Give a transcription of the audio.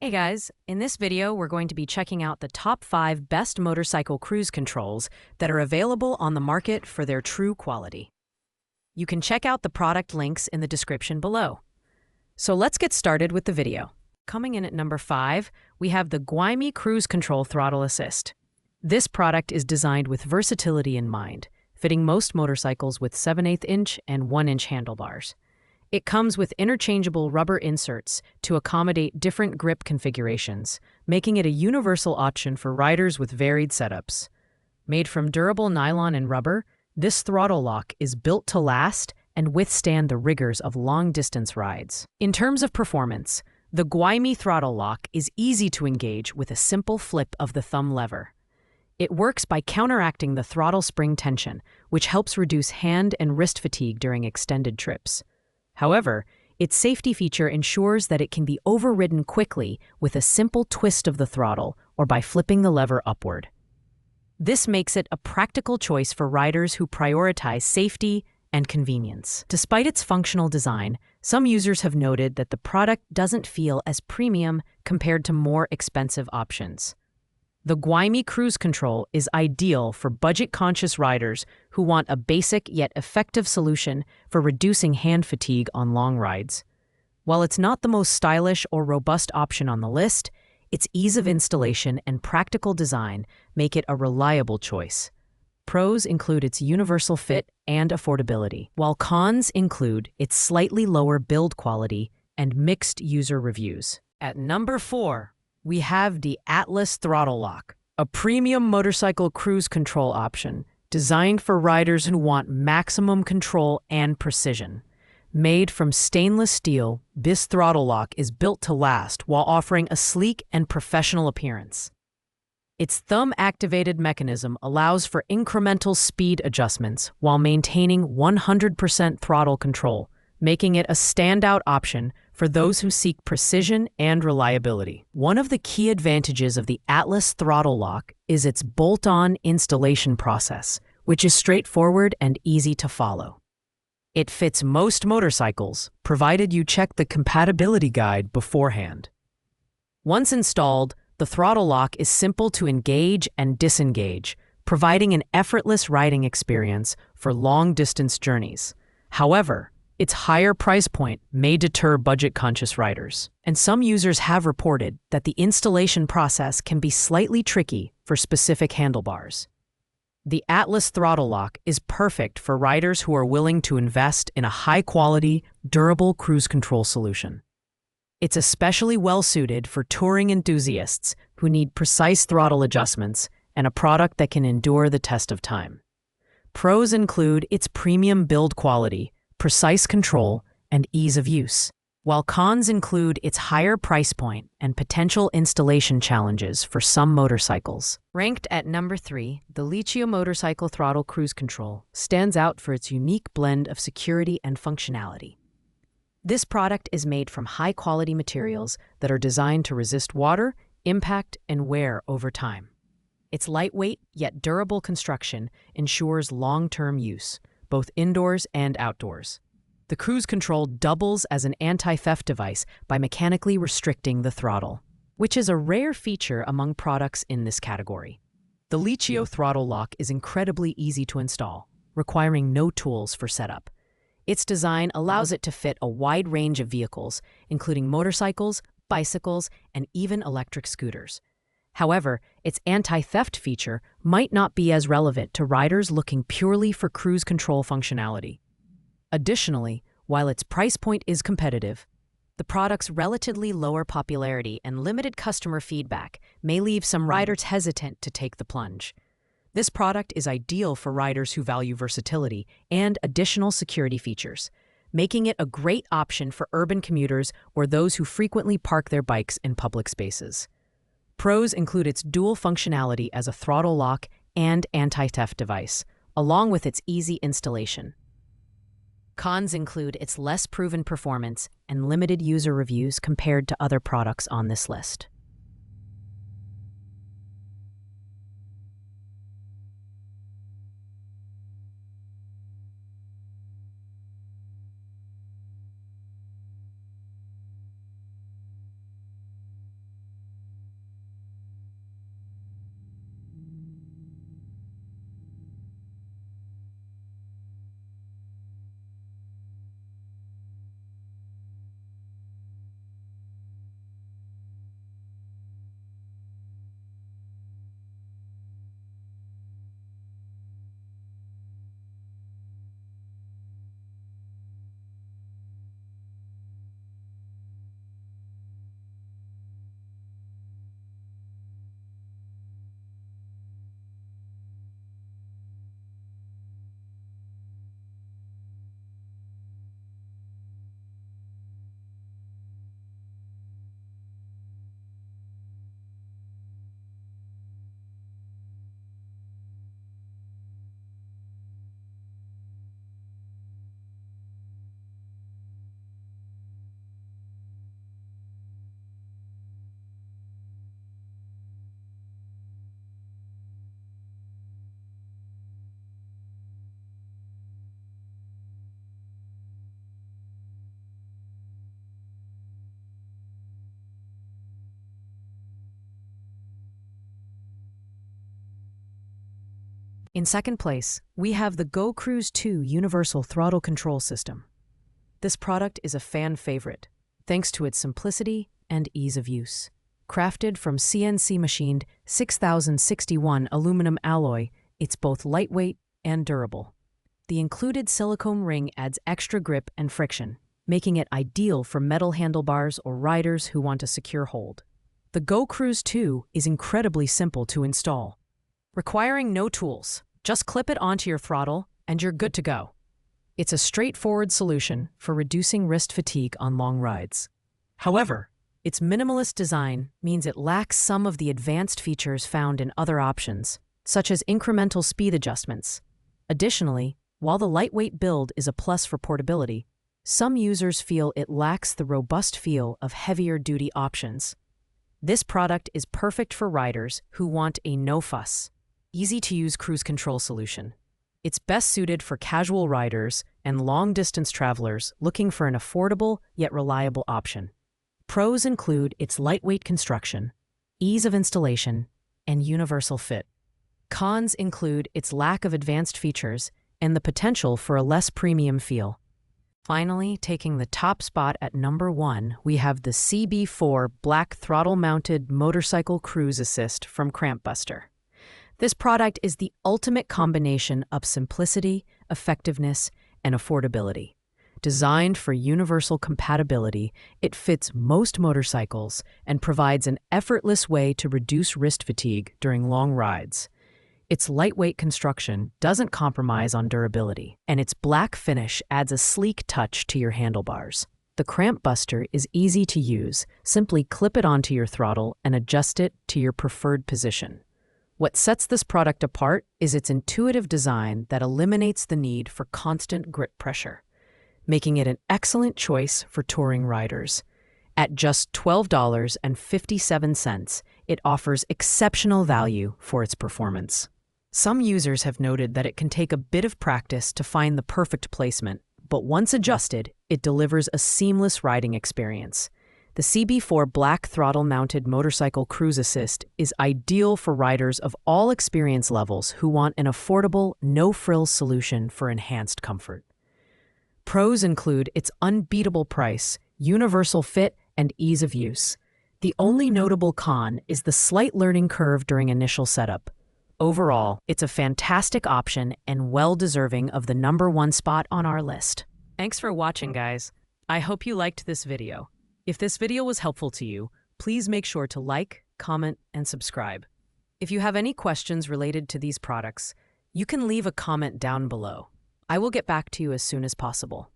Hey guys, in this video we're going to be checking out the top 5 best motorcycle cruise controls that are available on the market for their true quality. You can check out the product links in the description below. So let's get started with the video. Coming in at number 5, we have the Gwaimi Cruise Control Throttle Assist. This product is designed with versatility in mind, fitting most motorcycles with 7/8 inch and 1-inch handlebars. It comes with interchangeable rubber inserts to accommodate different grip configurations, making it a universal option for riders with varied setups. Made from durable nylon and rubber, this throttle lock is built to last and withstand the rigors of long-distance rides. In terms of performance, the Gwaimi throttle lock is easy to engage with a simple flip of the thumb lever. It works by counteracting the throttle spring tension, which helps reduce hand and wrist fatigue during extended trips. However, its safety feature ensures that it can be overridden quickly with a simple twist of the throttle or by flipping the lever upward. This makes it a practical choice for riders who prioritize safety and convenience. Despite its functional design, some users have noted that the product doesn't feel as premium compared to more expensive options. The Gwaimi Cruise Control is ideal for budget-conscious riders who want a basic yet effective solution for reducing hand fatigue on long rides. While it's not the most stylish or robust option on the list, its ease of installation and practical design make it a reliable choice. Pros include its universal fit and affordability, while cons include its slightly lower build quality and mixed user reviews. At number 4, we have the Atlas Throttle Lock, a premium motorcycle cruise control option designed for riders who want maximum control and precision. Made from stainless steel, this throttle lock is built to last while offering a sleek and professional appearance. Its thumb-activated mechanism allows for incremental speed adjustments while maintaining 100% throttle control, making it a standout option for those who seek precision and reliability. One of the key advantages of the Atlas Throttle Lock is its bolt-on installation process, which is straightforward and easy to follow. It fits most motorcycles, provided you check the compatibility guide beforehand. Once installed, the throttle lock is simple to engage and disengage, providing an effortless riding experience for long-distance journeys. However, its higher price point may deter budget-conscious riders, and some users have reported that the installation process can be slightly tricky for specific handlebars. The Atlas Throttle Lock is perfect for riders who are willing to invest in a high-quality, durable cruise control solution. It's especially well-suited for touring enthusiasts who need precise throttle adjustments and a product that can endure the test of time. Pros include its premium build quality, precise control, and ease of use, while cons include its higher price point and potential installation challenges for some motorcycles. Ranked at number 3, the Licio Motorcycle Throttle Cruise Control stands out for its unique blend of security and functionality. This product is made from high-quality materials that are designed to resist water, impact, and wear over time. Its lightweight yet durable construction ensures long-term use, both indoors and outdoors. The cruise control doubles as an anti-theft device by mechanically restricting the throttle, which is a rare feature among products in this category. The Licio throttle lock is incredibly easy to install, requiring no tools for setup. Its design allows it to fit a wide range of vehicles, including motorcycles, bicycles, and even electric scooters. However, its anti-theft feature might not be as relevant to riders looking purely for cruise control functionality. Additionally, while its price point is competitive, the product's relatively lower popularity and limited customer feedback may leave some riders hesitant to take the plunge. This product is ideal for riders who value versatility and additional security features, making it a great option for urban commuters or those who frequently park their bikes in public spaces. Pros include its dual functionality as a throttle lock and anti-theft device, along with its easy installation. Cons include its less proven performance and limited user reviews compared to other products on this list. In second place, we have the Go Cruise 2 Universal Throttle Control System. This product is a fan favorite, thanks to its simplicity and ease of use. Crafted from CNC-machined 6061 aluminum alloy, it's both lightweight and durable. The included silicone ring adds extra grip and friction, making it ideal for metal handlebars or riders who want a secure hold. The Go Cruise 2 is incredibly simple to install, requiring no tools. Just clip it onto your throttle and you're good to go. It's a straightforward solution for reducing wrist fatigue on long rides. However, its minimalist design means it lacks some of the advanced features found in other options, such as incremental speed adjustments. Additionally, while the lightweight build is a plus for portability, some users feel it lacks the robust feel of heavier-duty options. This product is perfect for riders who want a no-fuss, easy-to-use cruise control solution. It's best suited for casual riders and long-distance travelers looking for an affordable yet reliable option. Pros include its lightweight construction, ease of installation, and universal fit. Cons include its lack of advanced features and the potential for a less premium feel. Finally, taking the top spot at number 1, we have the CB4 Black Throttle-Mounted Motorcycle Cruise Assist from Crampbuster. This product is the ultimate combination of simplicity, effectiveness, and affordability. Designed for universal compatibility, it fits most motorcycles and provides an effortless way to reduce wrist fatigue during long rides. Its lightweight construction doesn't compromise on durability, and its black finish adds a sleek touch to your handlebars. The Crampbuster is easy to use. Simply clip it onto your throttle and adjust it to your preferred position. What sets this product apart is its intuitive design that eliminates the need for constant grip pressure, making it an excellent choice for touring riders. At just $12.57, it offers exceptional value for its performance. Some users have noted that it can take a bit of practice to find the perfect placement, but once adjusted, it delivers a seamless riding experience. The CB4 Black Throttle-Mounted Motorcycle Cruise Assist is ideal for riders of all experience levels who want an affordable, no-frills solution for enhanced comfort. Pros include its unbeatable price, universal fit, and ease of use. The only notable con is the slight learning curve during initial setup. Overall, it's a fantastic option and well-deserving of the number 1 spot on our list. Thanks for watching, guys. I hope you liked this video. If this video was helpful to you, please make sure to like, comment, and subscribe. If you have any questions related to these products, you can leave a comment down below. I will get back to you as soon as possible.